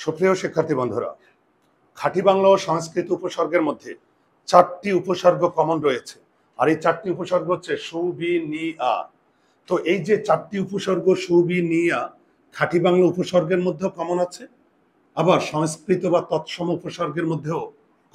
সুপ্রিয় শিক্ষার্থী বন্ধুরা, খাঁটি বাংলা ও সংস্কৃত উপসর্গের মধ্যে 4টি উপসর্গ কমন রয়েছে। আর এই 4টি উপসর্গ হচ্ছে সু, বি, নি, আ। তো এই যে 4টি উপসর্গ সু, বি, নি, আ খাঁটি বাংলা উপসর্গের মধ্যেও কমন আছে, আবার সংস্কৃত বা তৎসম উপসর্গের মধ্যেও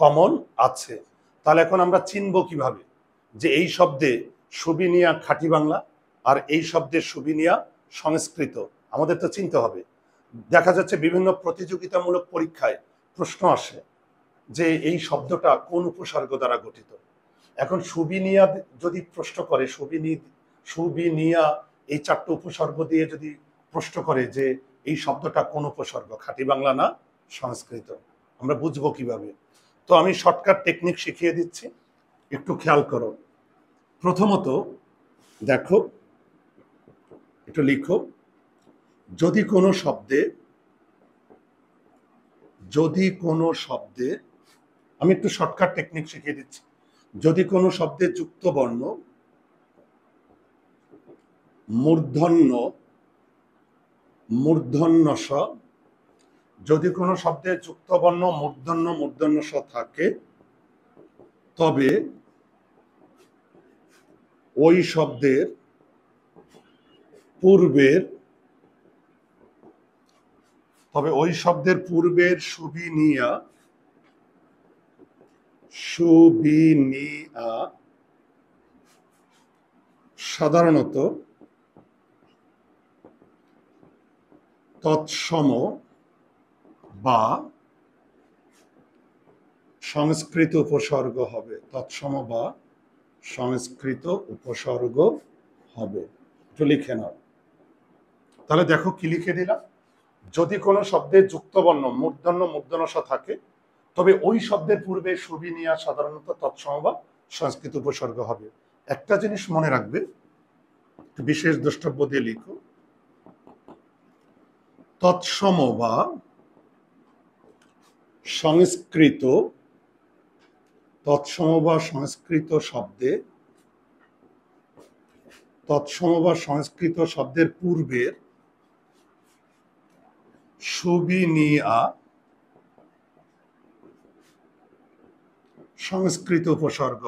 কমন আছে। তাহলে এখন আমরা চিনব কিভাবে যে এই শব্দে সুবিনিয়া খাঁটি বাংলা আর এই শব্দে সুবিনিয়া সংস্কৃত? আমাদের তো চিনতে হবে। দেখা যাচ্ছে বিভিন্ন প্রতিযোগিতামূলক পরীক্ষায় প্রশ্ন আসে যে এই শব্দটা কোন উপসর্গ দ্বারা গঠিত। এখন সুবিনিয়া যদি প্রশ্ন করে, সুবিনিয়া এই 4টি উপসর্গ দিয়ে যদি প্রশ্ন করে যে এই শব্দটা কোন উপসর্গ, খাঁটি বাংলা না সংস্কৃত, আমরা বুঝবো কিভাবে? তো আমি শর্টকাট টেকনিক শিখিয়ে দিচ্ছি, একটু খেয়াল করো। প্রথমত দেখো, একটু লিখো, যদি কোনো শব্দে আমি একটু শর্টকাট টেকনিক শিখিয়ে দিচ্ছি। যদি কোনো শব্দে যুক্ত বর্ণ মূর্ধন্য স, যদি কোনো শব্দে যুক্ত বর্ণ মূর্ধন্য স থাকে, তবে ওই শব্দের পূর্বের সুবিনিয়া সাধারণত তৎসম বা সংস্কৃত উপসর্গ হবে। তৎসম বা সংস্কৃত উপসর্গ হবে। একটু লিখে নাও। তাহলে দেখো কি লিখে দিলাম, যদি কোনো শব্দে যুক্ত বর্ণ মূর্ধন্য স থাকে, তবে ওই শব্দের পূর্বে সুবিনিয়া সাধারণত তৎসম বা সংস্কৃত উপসর্গ হবে। একটা জিনিস মনে রাখবে, বিশেষ দ্রষ্টব্য দিয়ে লিখো, তৎসম বা সংস্কৃত শব্দের পূর্বের সুবিনিয়া সংস্কৃত উপসর্গ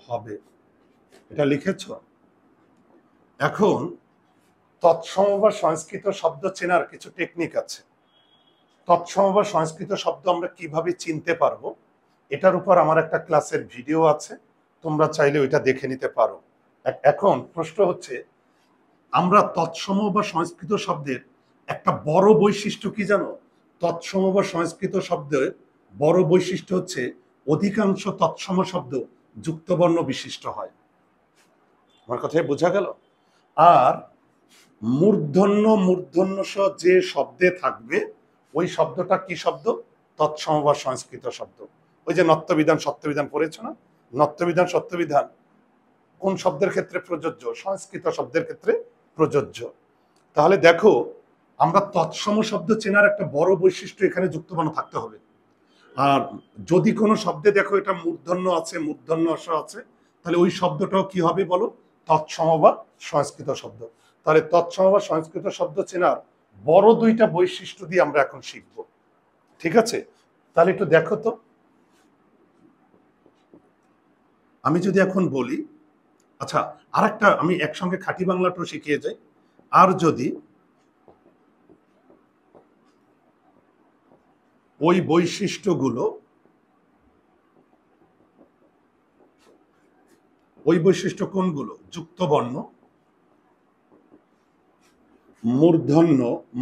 হবে। এটা লিখেছ? এখন তৎসম বা সংস্কৃত শব্দ চেনার কিছু টেকনিক আছে। তৎসম বা সংস্কৃত শব্দ আমরা কিভাবে চিনতে পারবো, এটার উপর আমার একটা ক্লাসের ভিডিও আছে, তোমরা চাইলে ওইটা দেখে নিতে পারো। এখন প্রশ্ন হচ্ছে, আমরা তৎসম বা সংস্কৃত শব্দের একটা বড় বৈশিষ্ট্য কি জানো? তৎসম বা সংস্কৃত শব্দের বড় বৈশিষ্ট্য হচ্ছে অধিকাংশ তৎসম শব্দ যুক্তবর্ণ বিশিষ্ট হয়। আমার কথায় বোঝা গেল? আর মূর্ধন্য স যে শব্দে থাকবে, ওই শব্দটা কি শব্দ? তৎসম বা সংস্কৃত শব্দ। ওই যে নত্যবিধান সত্যবিধান পড়েছ না? নত্যবিধান সত্যবিধান কোন শব্দের ক্ষেত্রে প্রযোজ্য? সংস্কৃত শব্দের ক্ষেত্রে প্রযোজ্য। তাহলে দেখো, আমরা তৎসম শব্দ চেনার একটা বড় বৈশিষ্ট্য এখানে যুক্তবর্ণ থাকতে হবে। আর যদি কোনো শব্দে দেখো এটা মূর্ধন্য স আছে, তাহলে ওই শব্দটাও কি হবে বলো? তৎসম বা সংস্কৃত শব্দ। তাহলে তৎসম বা সংস্কৃত শব্দ চেনার বড় 2টা বৈশিষ্ট্য দিয়ে আমরা এখন শিখব। ঠিক আছে? তাহলে একটু দেখো তো, আমি যদি এখন বলি, আচ্ছা আরেকটা আমি একসঙ্গে খাঁটি বাংলাটাও শিখিয়ে যাই। আর যদি ওই বৈশিষ্ট্য কোনগুলো? যুক্ত বর্ণ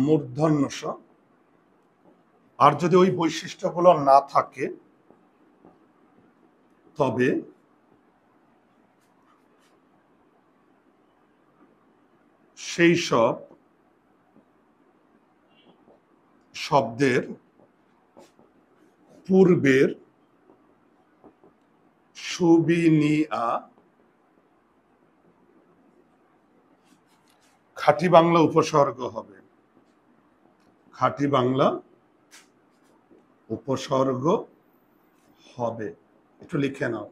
মূর্ধন্য স, আর যদি ওই বৈশিষ্ট্যগুলো না থাকে, তবে সেই সব শব্দের পূর্বের সুবিনিয়া খাঁটি বাংলা উপসর্গ হবে। খাঁটি বাংলা উপসর্গ হবে। একটু লিখে নাও।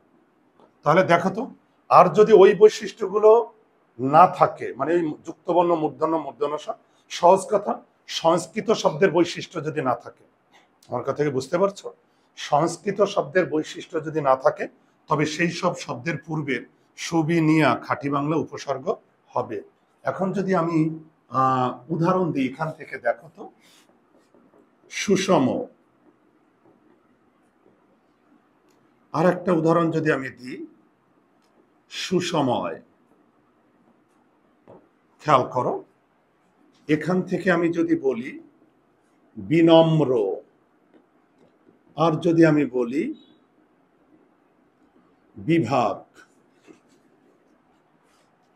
তাহলে দেখো তো, আর যদি ওই বৈশিষ্ট্যগুলো না থাকে, মানে ওই যুক্তবর্ণ মূর্ধন্য স, সহজ কথা, সংস্কৃত শব্দের বৈশিষ্ট্য যদি না থাকে, আমার কথা কি বুঝতে পারছো? সংস্কৃত শব্দের বৈশিষ্ট্য যদি না থাকে তবে সেই সব শব্দের পূর্বের সুবি নিয়া খাঁটি বাংলা উপসর্গ হবে। এখন যদি আমি উদাহরণ দিই এখান থেকে, দেখো তো, সুষম। আর একটা উদাহরণ যদি আমি দিই, সুসময়। খেয়াল করো, এখান থেকে আমি যদি বলি বিনম্র, আর যদি আমি বলি বিভাগ,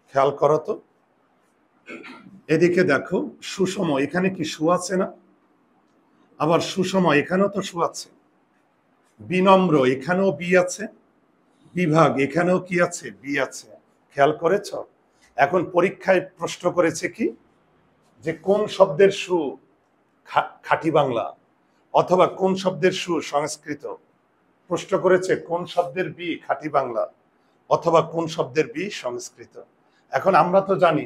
খেয়াল করো তো, এদিকে দেখো সুষম, এখানে কি সু আছে না? আবার সুষম এখানেও তো সু আছে। বিনম্র এখানেও বি আছে। বিভাগ এখানেও কি আছে? বি আছে। খেয়াল করেছ? এখন পরীক্ষায় প্রশ্ন করেছে কি, যে কোন শব্দের সু খাঁটি বাংলা অথবা কোন শব্দের সু সংস্কৃত। প্রশ্ন করেছে কোন শব্দের বি খাঁটি বাংলা অথবা কোন শব্দের বি সংস্কৃত। এখন আমরা তো জানি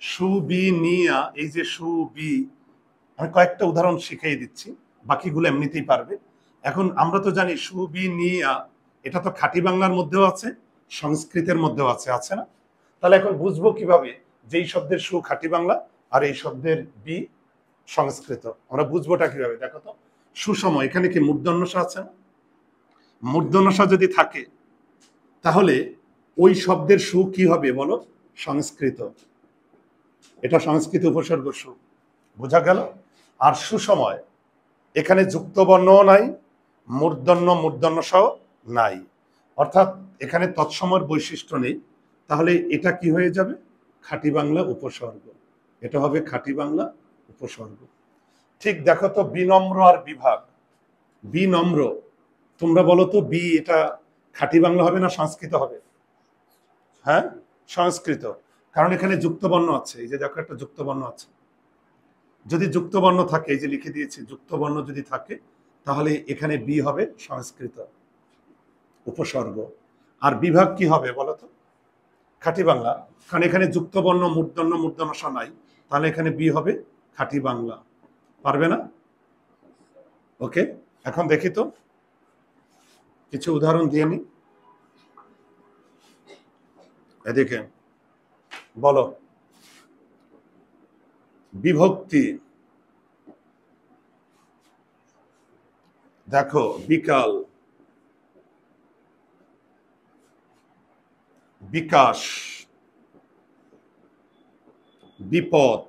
সু বি নিয়া, এই যে সু বি, আমি কয়েকটা উদাহরণ শিখিয়ে দিচ্ছি, বাকিগুলো এমনিতেই পারবে। এখন আমরা তো জানি সু বি নিয়া, এটা তো খাঁটি বাংলার মধ্যেও আছে, সংস্কৃতের মধ্যেও আছে, আছে না? তাহলে এখন বুঝবো কিভাবে যে এই শব্দের সু খাঁটি বাংলা আর এই শব্দের বি সংস্কৃত? আমরা বুঝবোটা কিভাবে? দেখো তো, সুষম, এখানে কি মূর্ধন্যসা আছে না? মূর্ধন্যসা যদি থাকে তাহলে ওই শব্দের সু কি হবে বলো? সংস্কৃত। এটা সংস্কৃত উপসর্গ সু, বোঝা গেল? আর সুসময়, এখানে যুক্ত বর্ণও নাই, মূর্ধন্যসাও নাই, অর্থাৎ এখানে তৎসময়ের বৈশিষ্ট্য নেই। তাহলে এটা কি হয়ে যাবে? খাঁটি বাংলা উপসর্গ। এটা হবে খাঁটি বাংলা উপসর্গ। ঠিক দেখো তো, বিনম্র আর বিভাগ। বিনম্র, তোমরা বলো তো, বি এটা খাঁটি বাংলা হবে না সংস্কৃত হবে? হ্যাঁ, সংস্কৃত, কারণ এখানে যুক্তবর্ণ আছে। এই যে দেখো, একটা যুক্তবর্ণ আছে। যদি যুক্তবর্ণ থাকে, এই যে লিখে দিয়েছি, যুক্তবর্ণ যদি থাকে তাহলে এখানে বি হবে সংস্কৃত উপসর্গ। আর বিভাগ কি হবে বলো তো? খাঁটি বাংলা, কারণ এখানে যুক্তবর্ণ মূর্ধন্যসা নাই, তাহলে এখানে বি হবে খাঁটি বাংলা। পারবে না? ওকে, এখন দেখি তো কিছু উদাহরণ দিয়ে নি। এদিকে বলো, বিভক্তি। দেখো, বিকাল, বিকাশ, বিপদ।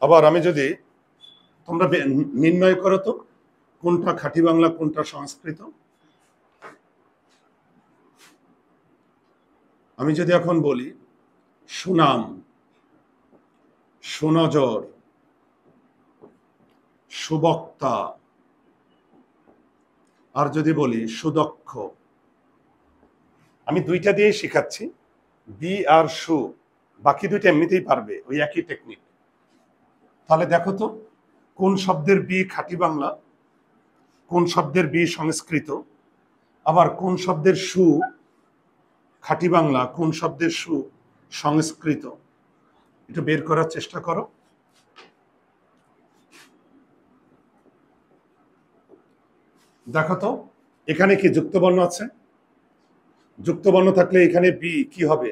আবার আমি যদি, তোমরা নির্ণয় করো তো কোনটা খাঁটি বাংলা কোনটা সংস্কৃত। আমি যদি এখন বলি সুনাম, সুনজর, সুবক্তা, আর যদি বলি সুদক্ষ, আমি দুইটা দিয়ে শিখাচ্ছি, বি আর সু, বাকি দুইটা এমনিতেই পারবে, ওই একই টেকনিক। তাহলে দেখো তো, কোন শব্দের বি খাঁটি বাংলা, কোন শব্দের বি সংস্কৃত, আবার কোন শব্দের সু খাঁটি বাংলা, কোন শব্দের সু সংস্কৃত। একটু বের করার চেষ্টা করো। দেখো তো, এখানে কি যুক্তবর্ণ আছে? যুক্তবর্ণ থাকলে এখানে বি কি হবে?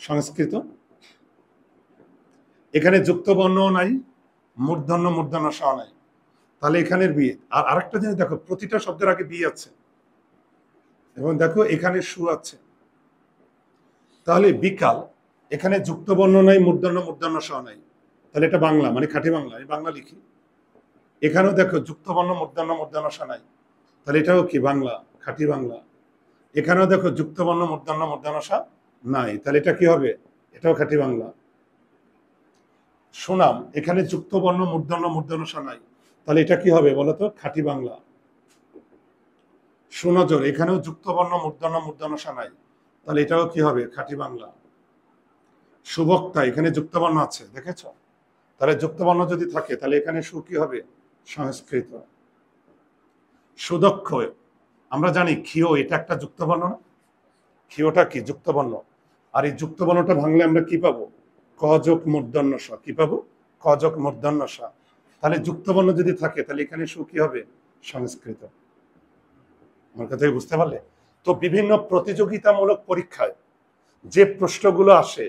সংস্কৃত। এখানে যুক্তবর্ণ নাই, মূর্ধন্যসা নাই, তাহলে এখানের বি। আর আরেকটা জিনিস দেখো, প্রতিটা শব্দের আগে বি আছে, এবং দেখো এখানে সু আছে। তাহলে বিকাল, এখানে যুক্তবর্ণ নাই, মূর্ধন্যসা নাই, তাহলে এটা বাংলা, মানে খাঁটি বাংলা। আমি বাংলা লিখি। এখানেও দেখো যুক্তবর্ণ মূর্ধন্যসা নাই, তাহলে এটাও কি বাংলা, খাঁটি বাংলা। এখানেও দেখো যুক্তবর্ণ মূর্ধন্যসা নাই, তাহলে এটা কি হবে? এটাও খাঁটি বাংলা। সুনাম, এখানে যুক্তবর্ণ মূর্ধন্যসা নাই, তাহলে এটা কি হবে বলতো? খাঁটি বাংলা। সুনজর, এখানেও যুক্তবর্ণ মূর্ধন্যসা নাই, তাহলে এটাও কি হবে? খাঁটি বাংলা। সুবক্তা, এখানে যুক্তবর্ণ আছে, দেখেছ? তাহলে যুক্তবর্ণ যদি থাকে তাহলে এখানে সু কি হবে? সংস্কৃত। সুদক্ষ, আমরা জানি ক্ষীয় এটা একটা যুক্তবর্ণ না? ক্ষীয়টা কি? যুক্তবর্ণ। আর এই যুক্ত বর্ণটা ভাঙলে আমরা কি পাবো? ক যোগ মূর্ধন্য স। কি পাবো? ক যোগ মূর্ধন্য স। তাহলে যুক্ত বর্ণ যদি থাকে তাহলে এখানে সু কি হবে? সংস্কৃত। আমার কথা বুঝতে পারলে? তো বিভিন্ন প্রতিযোগিতামূলক পরীক্ষায় যে প্রশ্নগুলো আসে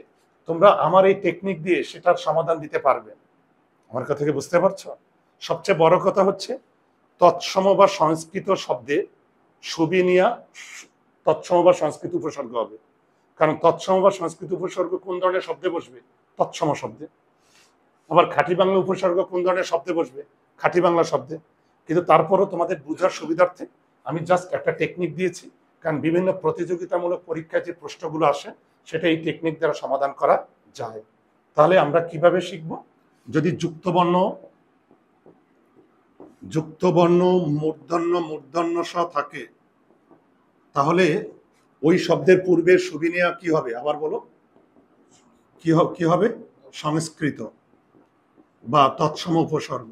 তোমরা আমার এই টেকনিক দিয়ে সেটার সমাধান দিতে পারবে। আমার কথা কি বুঝতে পারছো? সবচেয়ে বড় কথা হচ্ছে তৎসম বা সংস্কৃত শব্দে সুবিনিয়া তৎসম বা সংস্কৃত উপসর্গ হবে। কারণ তৎসম বা সংস্কৃত উপসর্গ কোন ধরনের শব্দে বসবে? তৎসম শব্দে। আবার খাঁটি বাংলা উপসর্গ কোন ধরনের শব্দে বসবে? খাঁটি বাংলা শব্দে। কিন্তু তারপরও তোমাদের বোঝার সুবিধার্থে আমি জাস্ট একটা টেকনিক দিয়েছি, কারণ বিভিন্ন প্রতিযোগিতামূলক পরীক্ষায় যে প্রশ্নগুলো আসে সেটা এই টেকনিক দ্বারা সমাধান করা যায়। তাহলে আমরা কিভাবে শিখব? যদি যুক্তবর্ণ মূর্ধন্য স থাকে তাহলে ওই শব্দের পূর্বে সুবিনিয়া কি হবে? আবার বলো, কি হবে? সংস্কৃত বা তৎসম উপসর্গ।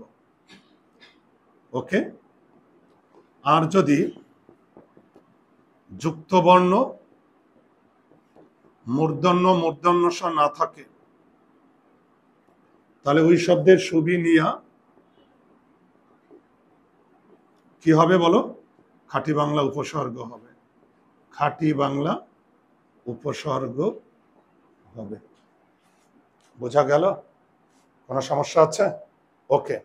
ওকে। আর যদি যুক্তবর্ণ মূর্ধন্য স না থাকে তাহলে ওই শব্দের সুবিনিয়া কি হবে বলো? খাঁটি বাংলা উপসর্গ হবে। খাঁটি বাংলা উপসর্গ হবে। বোঝা গেল? কোনো সমস্যা আছে? ওকে।